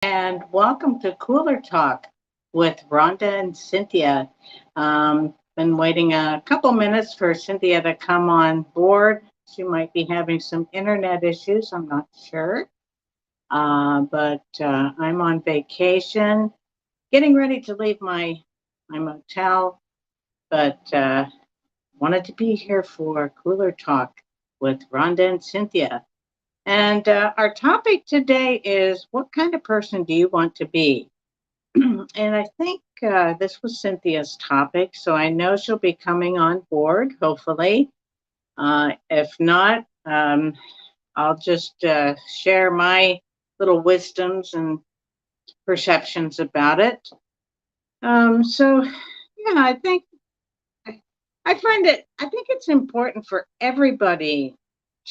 and welcome to Cooler Talk with Rhonda and Cynthia. Been waiting a couple minutes for Cynthia to come on board. She might be having some internet issues, I'm not sure. But I'm on vacation, getting ready to leave my motel, but wanted to be here for Cooler Talk with Rhonda and Cynthia. And our topic today is, what kind of person do you want to be? And I think this was Cynthia's topic, so I know she'll be coming on board, hopefully. If not, I'll just share my little wisdoms and perceptions about it. So, yeah, I think it's important for everybody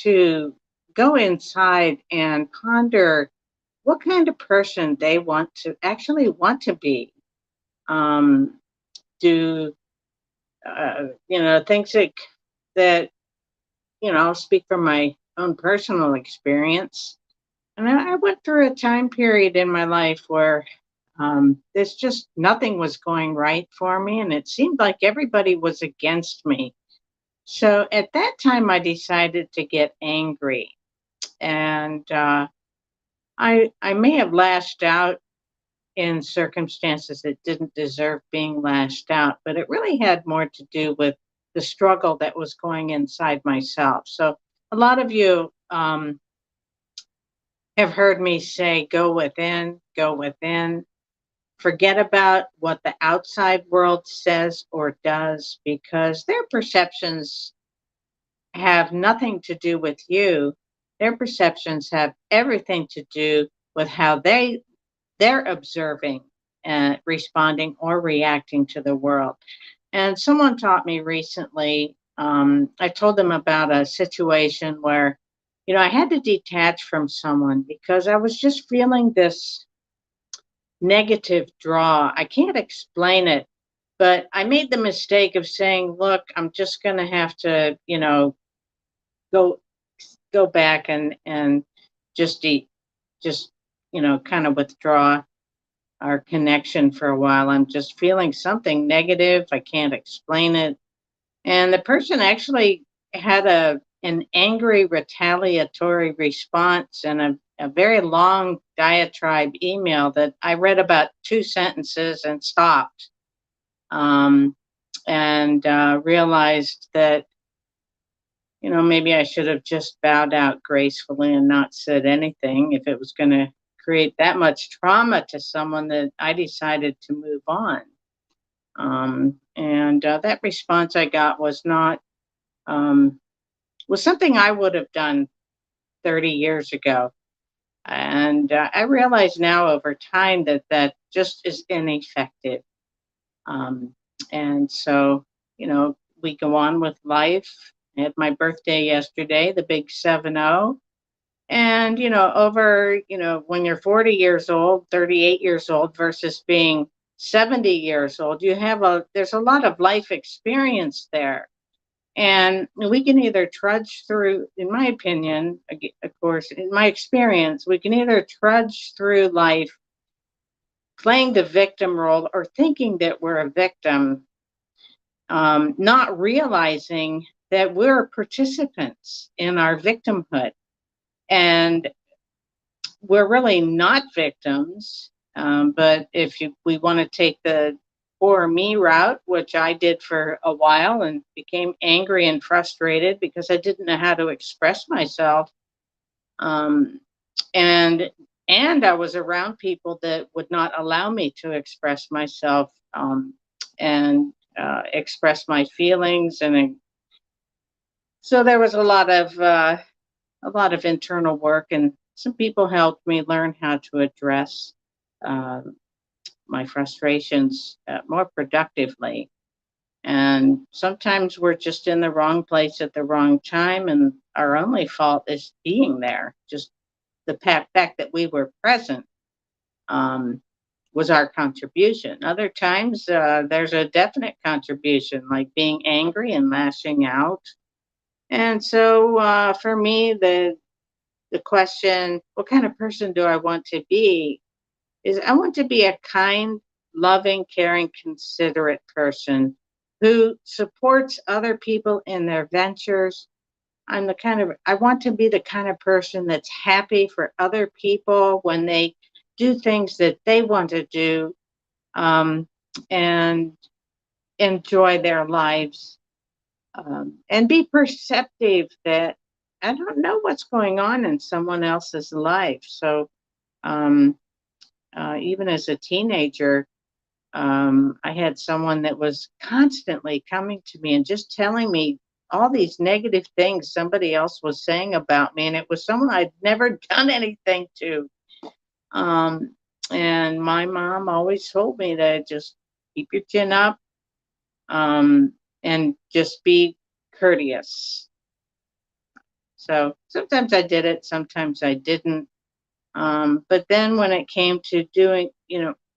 to go inside and ponder what kind of person they want to be. Um, do things that I'll speak from my own personal experience. And I went through a time period in my life where there's just nothing was going right for me, and it seemed like everybody was against me. So at that time, I decided to get angry, and I may have lashed out in circumstances that didn't deserve being lashed out, but it really had more to do with the struggle that was going inside myself. So a lot of you have heard me say, go within, forget about what the outside world says or does, because their perceptions have nothing to do with you. Their perceptions have everything to do with how they're observing and responding or reacting to the world. And someone taught me recently, I told them about a situation where, I had to detach from someone because I was just feeling this negative draw. I can't explain it, but I made the mistake of saying, look, I'm just going to have to, go go back and just eat, just kind of withdraw our connection for a while. I'm just feeling something negative. I can't explain it. And the person actually had an angry retaliatory response and a very long diatribe email that I read about two sentences and stopped. Um, and realized that, maybe I should have just bowed out gracefully and not said anything if it was going to create that much trauma to someone, that I decided to move on. And that response I got was not was something I would have done 30 years ago. And I realize now over time that that just is ineffective. Um, and so, we go on with life. I had my birthday yesterday, the big 7-0. And, when you're 40 years old, 38 years old versus being 70 years old, there's a lot of life experience there. And we can either trudge through, in my opinion, of course, in my experience, we can either trudge through life playing the victim role or thinking that we're a victim, not realizing that we're participants in our victimhood. And we're really not victims. But we want to take the poor me route, which I did for a while and became angry and frustrated because I didn't know how to express myself. Um, and I was around people that would not allow me to express myself, and express my feelings, and so there was a lot of internal work, and some people helped me learn how to address uh, my frustrations more productively. And sometimes we're just in the wrong place at the wrong time, and our only fault is being there. Just the fact that we were present um, was our contribution. Other times, there's a definite contribution, like being angry and lashing out. And so, for me, the question, what kind of person do I want to be? is I want to be a kind, loving, caring, considerate person who supports other people in their ventures. I want to be the kind of person that's happy for other people when they do things that they want to do, um, and enjoy their lives, and be perceptive that I don't know what's going on in someone else's life. So, um, even as a teenager, I had someone that was constantly coming to me and just telling me all these negative things somebody else was saying about me, and it was someone I'd never done anything to. Um, and my mom always told me to just keep your chin up, um, and just be courteous. So sometimes I did it, sometimes I didn't. But then when it came to doing,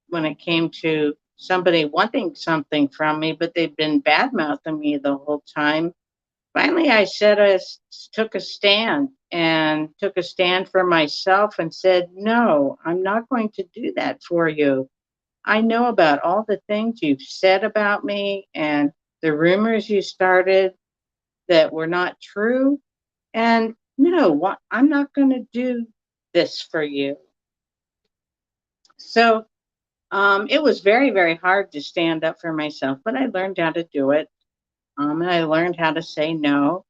when it came to somebody wanting something from me, but they've been bad mouthing me the whole time, finally took a stand and took a stand for myself and said, no, I'm not going to do that for you. I know about all the things you've said about me and the rumors you started that were not true. And no, I'm not going to do this for you. So it was very, very hard to stand up for myself, but I learned how to do it. And I learned how to say no.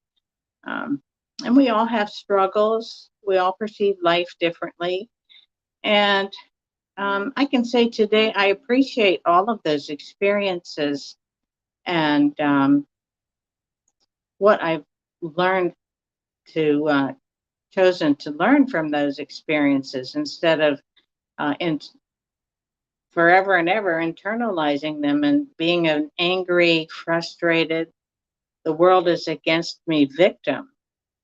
Um, and we all have struggles. We all perceive life differently. And I can say today, I appreciate all of those experiences and what I've learned to chosen to learn from those experiences instead of in forever and ever internalizing them and being an angry, frustrated, the world is against me victim.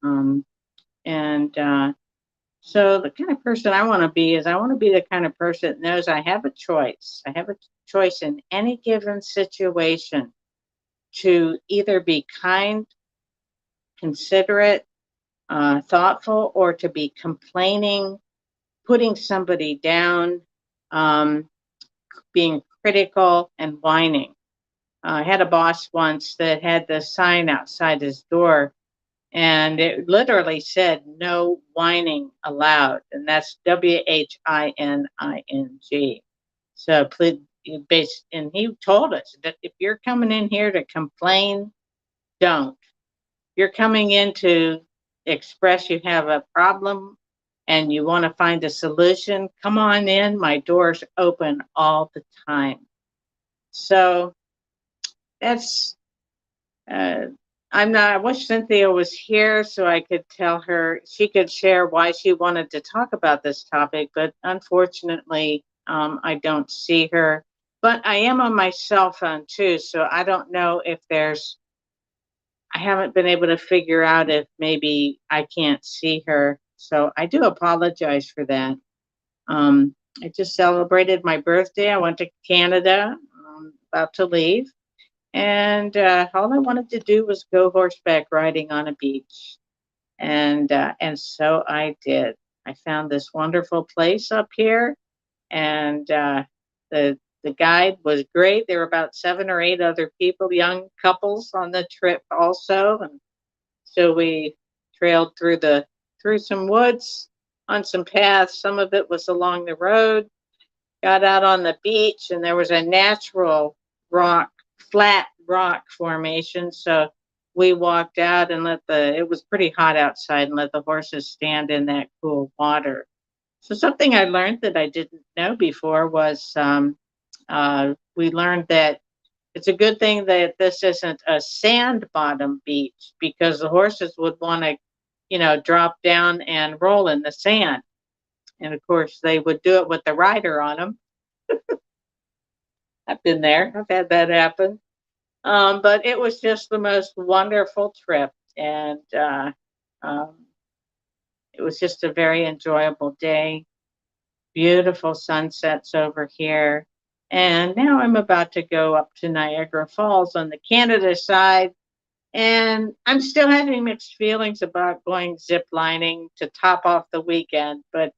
Um, and So the kind of person I want to be is I want to be the kind of person that knows I have a choice. I have a choice in any given situation to either be kind, considerate, thoughtful, or to be complaining, putting somebody down, um, being critical, and whining. I had a boss once that had the sign outside his door, and it literally said "No whining allowed," and that's WHINING. So please, and he told us that if you're coming in here to complain, don't. You're coming in to express you have a problem and you want to find a solution. Come on in. My door's open all the time. So that's Uh, I'm not. I wish Cynthia was here so I could tell her she could share why she wanted to talk about this topic, but unfortunately, I don't see her. But I am on my cell phone too, so I don't know if there's. I haven't been able to figure out if maybe I can't see her, so I do apologize for that. I just celebrated my birthday. I went to Canada. About to leave. And all I wanted to do was go horseback riding on a beach. And so I did. I found this wonderful place up here, and the guide was great. There were about 7 or 8 other people, young couples, on the trip also. And so we trailed through some woods, on some paths. Some of it was along the road. Got out on the beach, and there was a natural rock, flat rock formation. So we walked out and it was pretty hot outside, and let the horses stand in that cool water. So something I learned that I didn't know before was we learned that it's a good thing that this isn't a sand bottom beach, because the horses would want to, drop down and roll in the sand. And of course, they would do it with the rider on them. I've been there. I've had that happen. But it was just the most wonderful trip, and um, it was just a very enjoyable day. Beautiful sunsets over here. And now I'm about to go up to Niagara Falls on the Canada side. And I'm still having mixed feelings about going zip lining to top off the weekend. But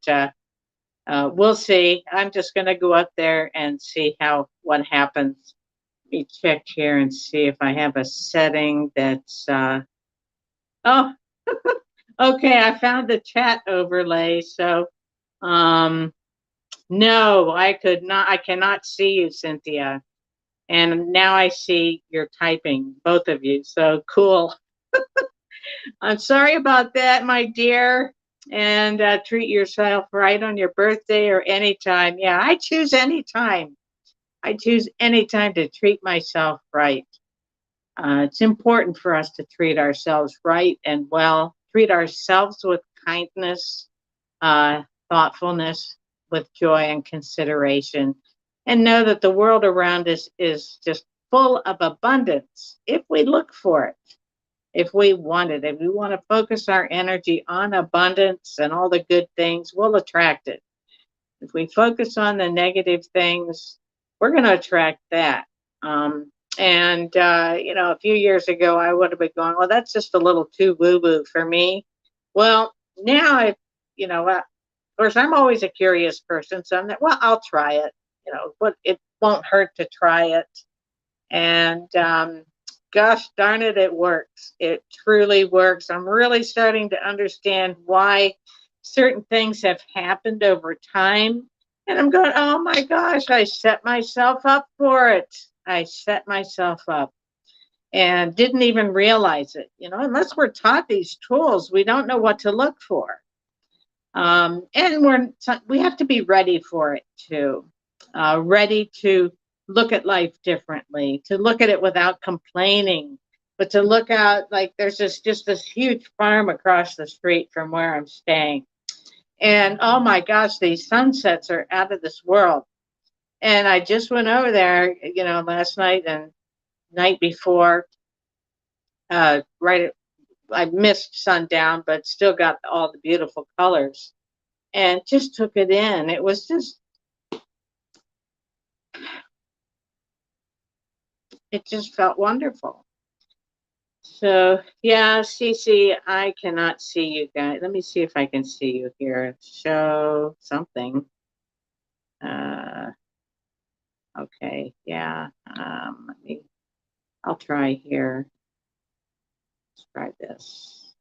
we'll see. I'm just going to go up there and see how what happens. Let me check here and see if I have a setting that's. Oh, okay. I found the chat overlay. So, um, no, I could not. I cannot see you, Cynthia. And now I see you're typing, both of you. So cool. I'm sorry about that, my dear. And treat yourself right on your birthday or anytime. Yeah, I choose anytime. I choose anytime to treat myself right. It's important for us to treat ourselves right and well, treat ourselves with kindness, uh, thoughtfulness, with joy and consideration, and know that the world around us is just full of abundance if we look for it, if we want it. If we want to focus our energy on abundance and all the good things, we'll attract it. If we focus on the negative things, we're going to attract that. And a few years ago, I would have been going, well, that's just a little too woo woo for me. Well, now of course, I'm always a curious person. So I'm like, well, I'll try it. But it won't hurt to try it. And gosh darn it, it works. It truly works. I'm really starting to understand why certain things have happened over time. And I'm going, oh my gosh, I set myself up for it. I set myself up and didn't even realize it. Unless we're taught these tools, we don't know what to look for. And we have to be ready for it too, ready to look at life differently, to look at it without complaining, but to look out like there's just this huge farm across the street from where I'm staying. And oh my gosh, these sunsets are out of this world. And I just went over there, last night and night before, right. I missed sundown, but still got all the beautiful colors and just took it in. It just felt wonderful. So yeah, Cece, I cannot see you guys. Let me see if I can see you here. Show something. Okay, yeah. I'll try here. Let's try this.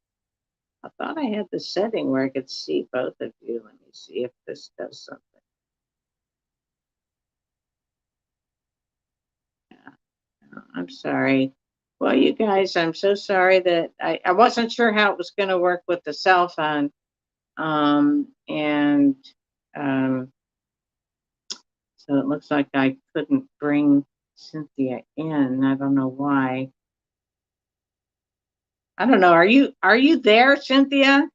I thought I had the setting where I could see both of you. Let me see if this does something. Yeah, I'm sorry. Well, you guys, I'm so sorry that I wasn't sure how it was going to work with the cell phone. And so it looks like I couldn't bring Cynthia in. I don't know why. I don't know. Are you there, Cynthia?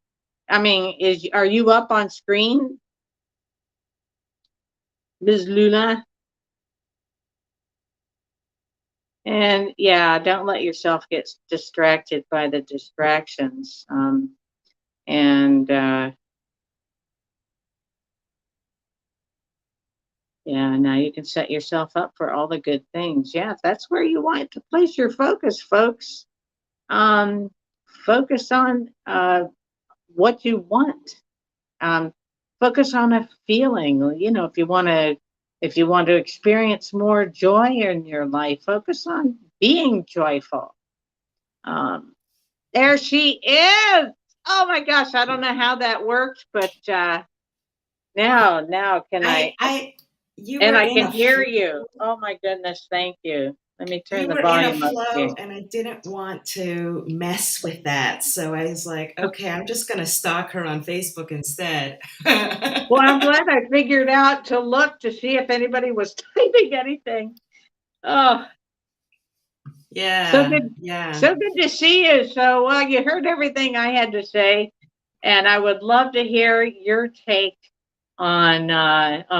I mean, are you up on screen, Ms. Luna? And yeah, don't let yourself get distracted by the distractions. And Yeah, now you can set yourself up for all the good things. Yeah, that's where you want to place your focus, folks. Um, Focus on what you want. Um, Focus on a feeling. If you want to experience more joy in your life, focus on being joyful. Um, there she is. Oh my gosh, I don't know how that worked, but now can You and were I in can a hear flow. you. Oh my goodness, thank you. Let me turn You the were in a volume up here. flow, and I didn't want to mess with that. So I was like, okay, I'm just going to stalk her on Facebook instead. Well, I'm glad I figured out to look to see if anybody was typing anything. Oh, so Yeah, good, yeah. so good to see you. So, well, you heard everything I had to say, and I would love to hear your take on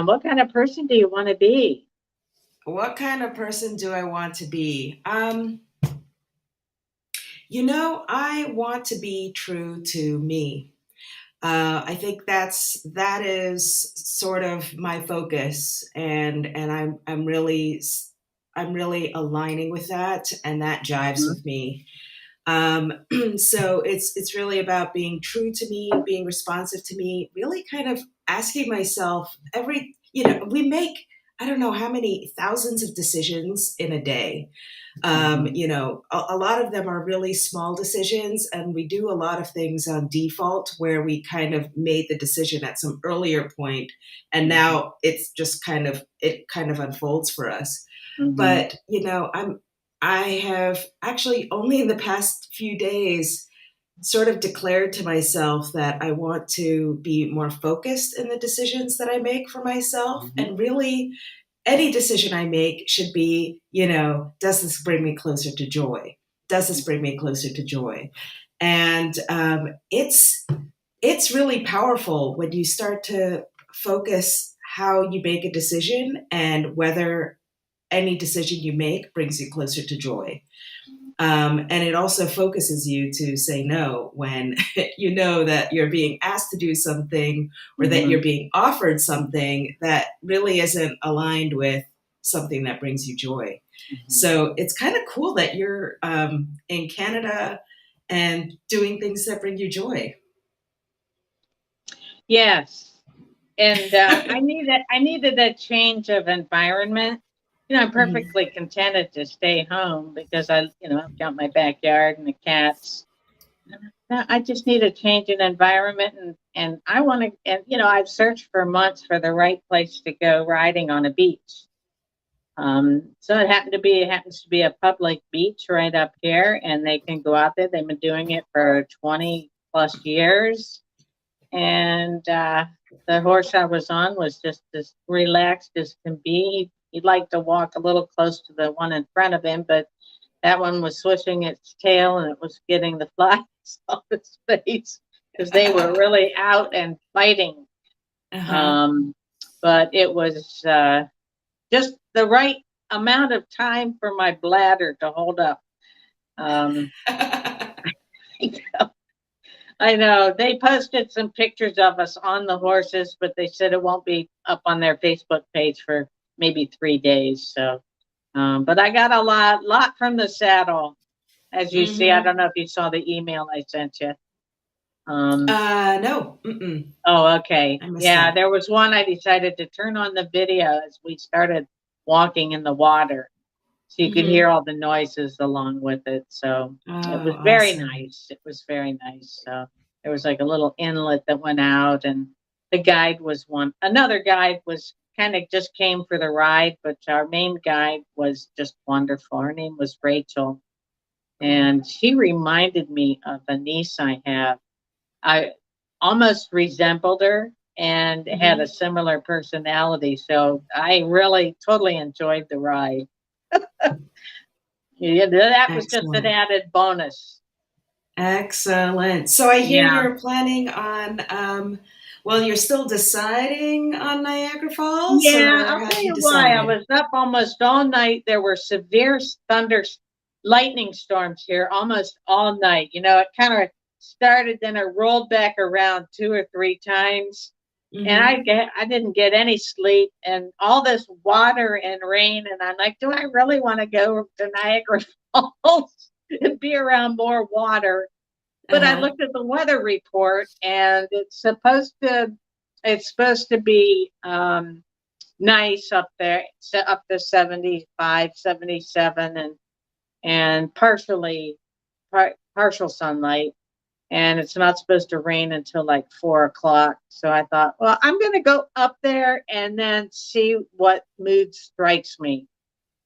what kind of person do you want to be? What kind of person do I want to be? I want to be true to me. I think that is sort of my focus, and I'm really aligning with that, and that jives Mhm. with me. So it's really about being true to me, being responsive to me, really kind of asking myself every, we make, I don't know how many thousands of decisions in a day. Mhm. A lot of them are really small decisions, and we do a lot of things on default where we kind of made the decision at some earlier point, and Mhm. now it kind of unfolds for us. Mhm. But I have actually only in the past few days sort of declared to myself that I want to be more focused in the decisions that I make for myself, Mhm. and really any decision I make should be, does this bring me closer to joy? Does this bring me closer to joy? And it's really powerful when you start to focus how you make a decision and whether any decision you make brings you closer to joy. And it also focuses you to say no when you know that you're being asked to do something, or that you're Mhm. being offered something that really isn't aligned with something that brings you joy. Mhm. So it's kind of cool that you're in Canada and doing things that bring you joy. Yes. And I needed a change of environment. I'm Mhm. perfectly contented to stay home because I've got my backyard and the cats. I just need a change in environment, and I want to. And I've searched for months for the right place to go riding on a beach. So it happens to be a public beach right up here, and they can go out there. They've been doing it for 20 plus years, and the horse I was on was just as relaxed as can be. He'd like to walk a little close to the one in front of him, but that one was swishing its tail and it was getting the flies off its face because they were really out and fighting. Uh-huh. Um, but it was just the right amount of time for my bladder to hold up. Um, I know they posted some pictures of us on the horses, but they said it won't be up on their Facebook page for maybe 3 days. So, but I got a lot from the saddle, as you see. I Hmm. don't know if you saw the email I sent you. Um, No. Mm-mm. oh, okay. I missed Yeah, that. there was one I decided to turn on the video as we started walking in the water, so you could hear Hmm. all the noises along with it. So Oh, it was very awesome. nice. It was very nice. So there was like a little inlet that went out, and the guide was one. Another guide was kind of just came for the ride, but our main guide was just wonderful. Her name was Rachel, Cool. and she reminded me of a niece I have. I almost resembled her and had a Hmm. similar personality. So I really totally enjoyed the ride. Yeah, that was just an Excellent. added bonus. Excellent. So I hear Yeah. you're planning on, well, you're still deciding on Niagara Falls, Yeah, or I'll have tell you you why. I decided? was up almost all night. There were severe lightning storms here almost all night. It kind of started, then it rolled back around 2 or 3 times. And Hmm. I didn't get any sleep, and all this water and rain, and I'm like, do I really want to go to Niagara Falls and be around more water? But I Uh-huh. looked at the weather report, and it's supposed to be nice up there, up to 75, 77, and partial sunlight. And it's not supposed to rain until like 4 o'clock. So I thought, well, I'm going to go up there and then see what mood strikes me.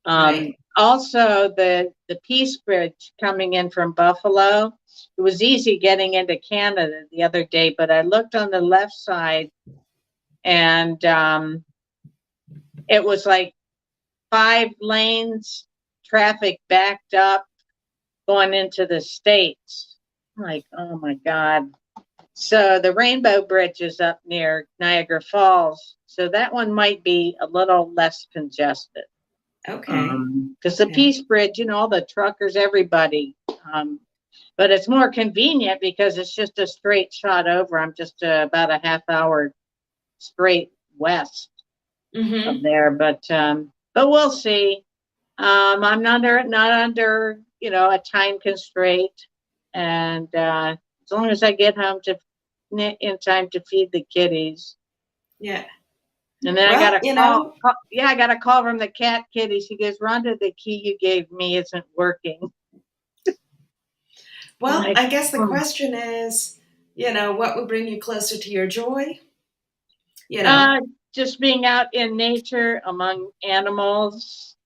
Right. Also, the Peace Bridge coming in from Buffalo, it was easy getting into Canada the other day, but I looked on the left side, and it was like 5 lanes, traffic backed up going into the States. I'm like, oh my God. So the Rainbow Bridge is up near Niagara Falls. So that one might be a little less congested. Okay. Because the Okay. Peace Bridge, all the truckers, everybody. Um, but it's more convenient because it's just a straight shot over. I'm just about a half hour straight west of Hmm. there. But we'll see. I'm not under a time constraint. and as long as I get home in time to feed the kitties. Yeah. And then I got Well, a call. Yeah, I got a call from the cat kitties. He goes, Rhonda, the key you gave me isn't working. I'm well, like, I guess the "Hmm." question is, what would bring you closer to your joy? You know. Uh, just being out in nature among animals.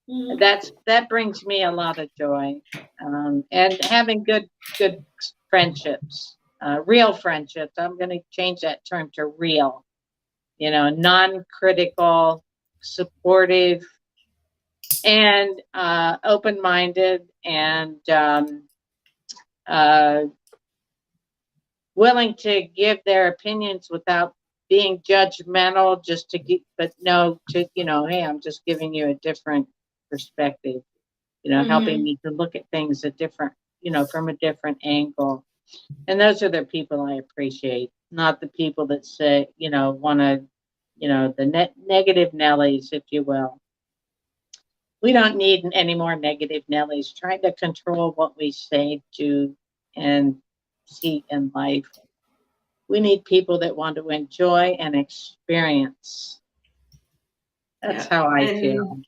Mhm. That brings me a lot of joy, and having good friendships, real friendships. I'm going to change that term to real. Non-critical, supportive, and open-minded, and uh, willing to give their opinions without being judgmental. Just to get, but no, to hey, I'm just giving you a different perspective. Helping Mhm. me to look at things from a different angle. And those are the people I appreciate, not the people that say, want to, the negative Nellies, if you will. We don't need any more negative Nellies trying to control what we say, do, and see in life. We need people that want to enjoy and experience. That's Yeah. how I And feel.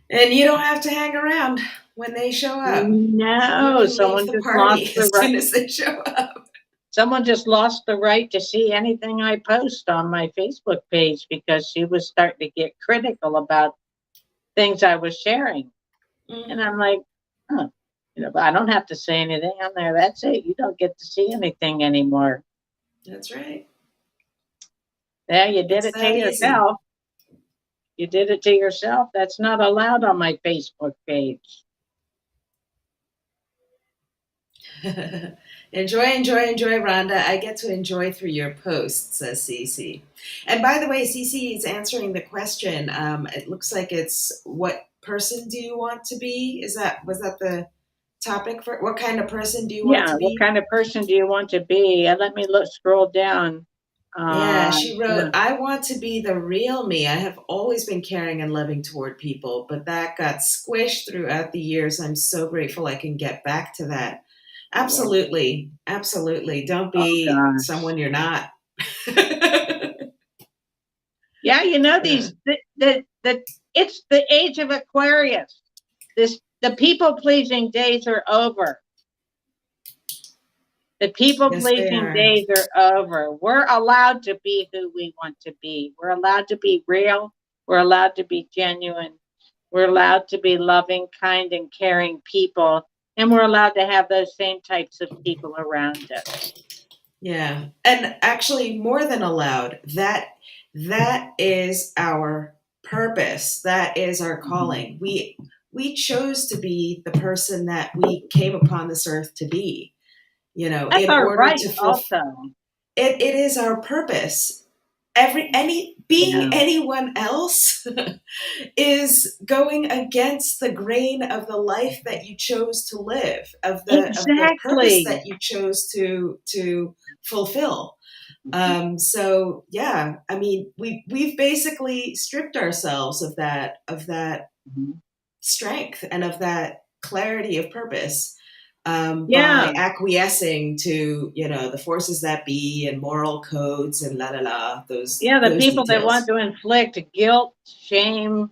you don't have to hang around when they show up. You No, can leave the party as soon as they show up. someone just lost the right to see anything I post on my Facebook page because she was starting to get critical about things I was sharing. And Mhm. I'm like, huh, but I don't have to say anything on there. That's it. You don't get to see anything anymore. That's right. Yeah, you did It's it to that easy. yourself. You did it to yourself. That's not allowed on my Facebook page. Enjoy, Rhonda. I get to enjoy through your posts, says Cece. And by the way, Cece is answering the question. It looks like it's what person do you want to be? Was that the topic for what kind of person do you want Yeah, to what be? kind of person do you want to be? And let me scroll down. Yeah, Uh, she wrote, yeah, I want to be the real me. I have always been caring and loving toward people, but that got squished throughout the years. I'm so grateful I can get back to that. yeah. Absolutely. Absolutely. Don't Oh be gosh. someone you're not. Yeah, Uh, the it's the age of Aquarius. The people pleasing days are over. The people yes, they pleasing are. days are over. We're allowed to be who we want to be. We're allowed to be real. We're allowed to be genuine. We're allowed to be loving, kind, and caring people. And we're allowed to have those same types of people around us. Yeah. And actually more than allowed. That is our purpose. That is our Mhm. calling. We chose to be the person that we came upon this earth to be, That's in our order right, to fulfill also. it is our purpose. Any being Yeah, anyone else is going against the grain of the life that you chose to live, of the purpose exactly. that you chose to fulfill. So yeah, I mean, we've basically stripped ourselves of that Mhm. strength and of that clarity of purpose, by Yeah, acquiescing to the forces that be and moral codes and la la la yeah. The those people that want details. to inflict guilt, shame,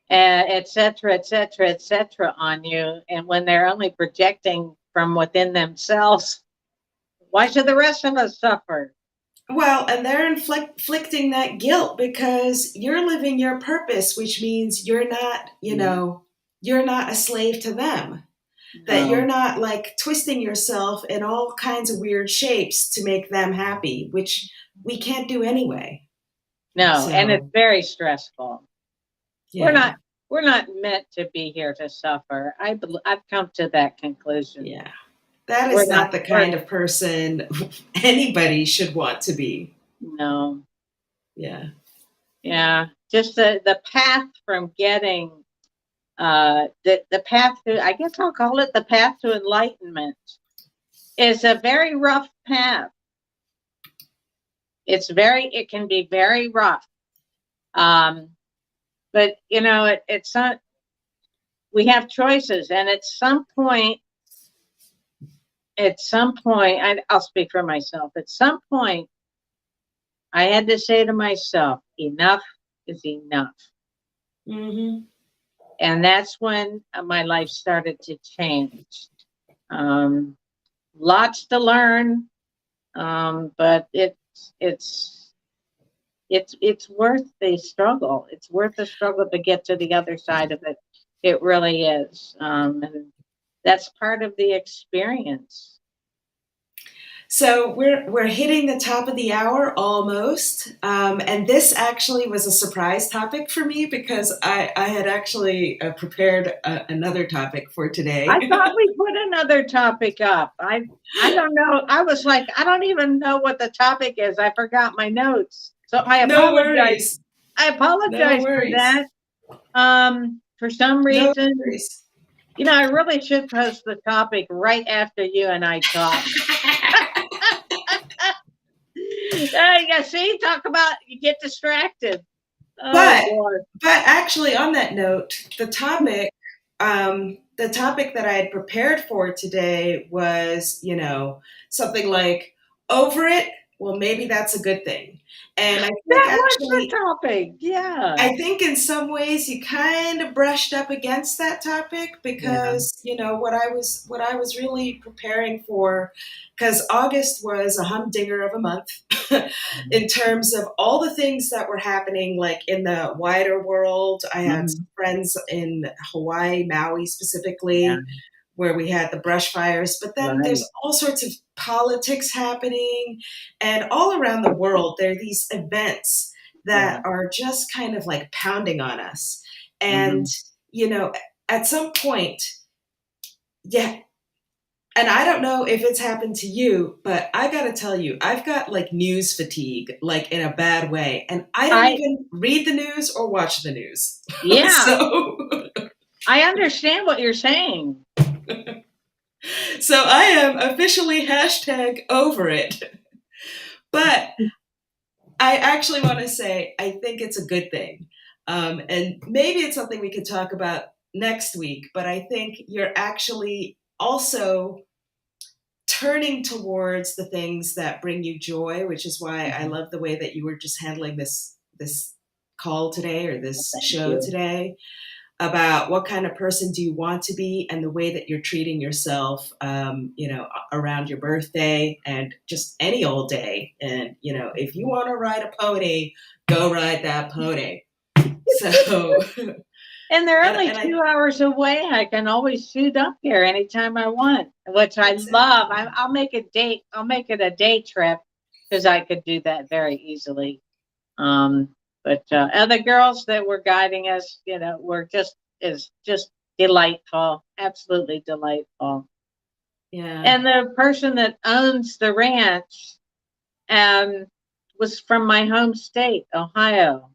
et cetera, et cetera, et cetera, on you, and when they're only projecting from within themselves, why should the rest of us suffer? Well, and they're inflicting that guilt because you're living your purpose, which means you're not a slave to them. That you're No, not like twisting yourself in all kinds of weird shapes to make them happy, which we can't do anyway. no, and it's So, very stressful. We're yeah, not we're not meant to be here to suffer. I've come to that conclusion. yeah. That We're is not. not the We're kind of person anybody should want to be. no. Yeah. Yeah, just the path from getting the path to, I guess I'll call it the path to enlightenment, is a very rough path. It can be very rough. Um, but it's not. We have choices, and at some point, at some point, I'll speak for myself. At some point, I had to say to myself, enough is enough. Mm-hmm. And that's when my life started to change. Um, Lots to learn, but it's worth the struggle. It's worth the struggle to get to the other side of it. It really is, and that's part of the experience. So we're hitting the top of the hour almost, and this actually was a surprise topic for me because I had actually prepared another topic for I today. thought we put another topic up. I don't know. I was like, I don't even know what the topic is. I forgot my notes. So I No apologize. worries, I no apologize for worries, that. For some no reason, worries. I really should post the topic right after you and I talk. Yeah, see, talk about you get distracted. Oh But boy. actually, on that note, the topic that I had prepared for today was, something like over it. Well, maybe that's a good thing. And That was the topic. Yeah. I think in some ways you kind of brushed up against that topic Yeah. because what I was really preparing for, because August was a humdinger of a month in terms of all the things that were happening like in the wider world. I had some Mhm. friends in Hawaii, Maui Yeah. specifically, where we had the brush fires, but then Right. there's all sorts of politics happening, and all around the world there are these events Yeah. that are just kind of like pounding on us. And Hmm. you know at some point, yeah, and I don't know if it's happened to you, but I got to tell you, I've got like news fatigue, like in a bad way, and I don't I even read the news or watch the news. Yeah. so I understand what you're saying. so I am officially hashtag over it. But I actually want to say I think it's a good thing. And maybe it's something we could talk about next week, but I think you're actually also turning towards the things that bring you joy, which is why I Mhm. love the way that you were just handling this call today or this Thank show you. today about what kind of person do you want to be and the way that you're treating yourself, around your birthday and just any old day. And, if you want to ride a pony, go ride that pony. So, And they're and, only and I, 2 hours away. I can always shoot up here anytime I want, which I love. exactly. I'll make a date. I'll make it a day trip because I could do that very easily. But other girls that were guiding us, were just delightful, absolutely delightful. Yeah. And the person that owns the ranch um, was from my home state, Ohio.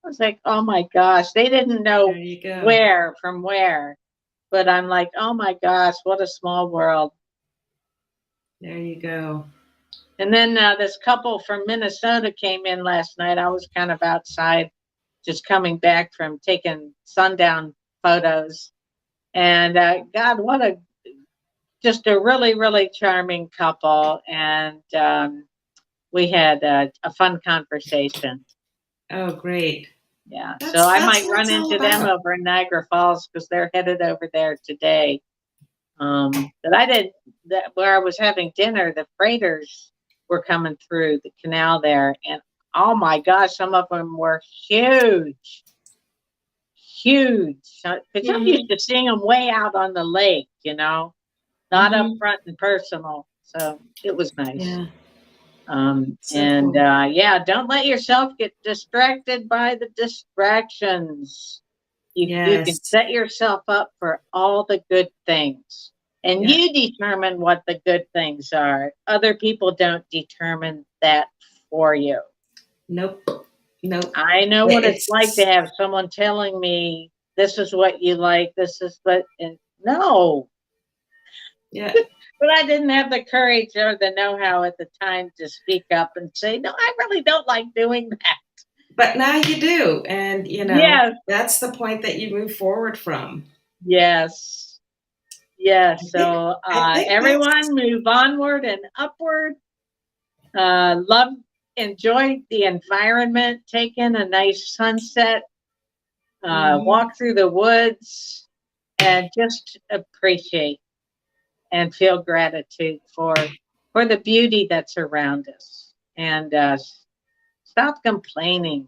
I was like, oh my gosh, they didn't There know you go. where from where, but I'm like, oh my gosh, what a small world. There you go. And then this couple from Minnesota came in last night. I was kind of outside, just coming back from taking sundown photos. And God, what a just a really, really charming couple. And we had a fun conversation. Oh, great. Yeah. So That's I that's might what run it's all into them about. over in Niagara Falls because they're headed over there today. But I did that where I was having dinner. The freighters were coming through the canal there, and oh my gosh, some of them were huge, huge. Because I'm used Hmm. to seeing them way out on the lake, not up Hmm. front and personal. So it was nice. Yeah. So And cool. yeah, don't let yourself get distracted by the distractions. You can Yes. set yourself up for all the good things. And Yeah. you determine what the good things are. Other people don't determine that for you. Nope. Nope. I know what it's like to It's have someone telling me this is what you like, this is what and no. yeah. But I didn't have the courage or the know-how at the time to speak up and say, no, I really don't like doing that. But now you do, and Yes, that's the point that you move forward from. yes, Yes. I think So I think that's everyone move onward and upward. Love, enjoy the environment, take in a nice sunset, mhm. walk through the woods, and just appreciate and feel gratitude for the beauty that's around us, and stop complaining.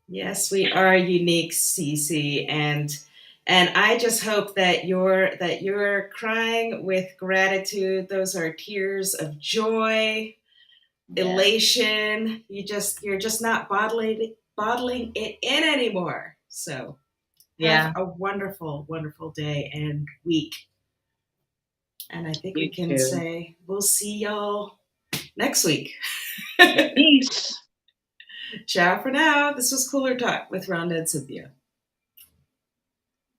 Yes, we are unique, Cece, and I just hope that you're crying with gratitude. Those are tears of joy, Yeah, elation. You're just not bottling it in anymore. So have yeah, a wonderful, wonderful day and week. And I think we you can too. say we'll see y'all next week. Peace. Ciao for now. This was Cooler Talk with Rhonda and Cynthia.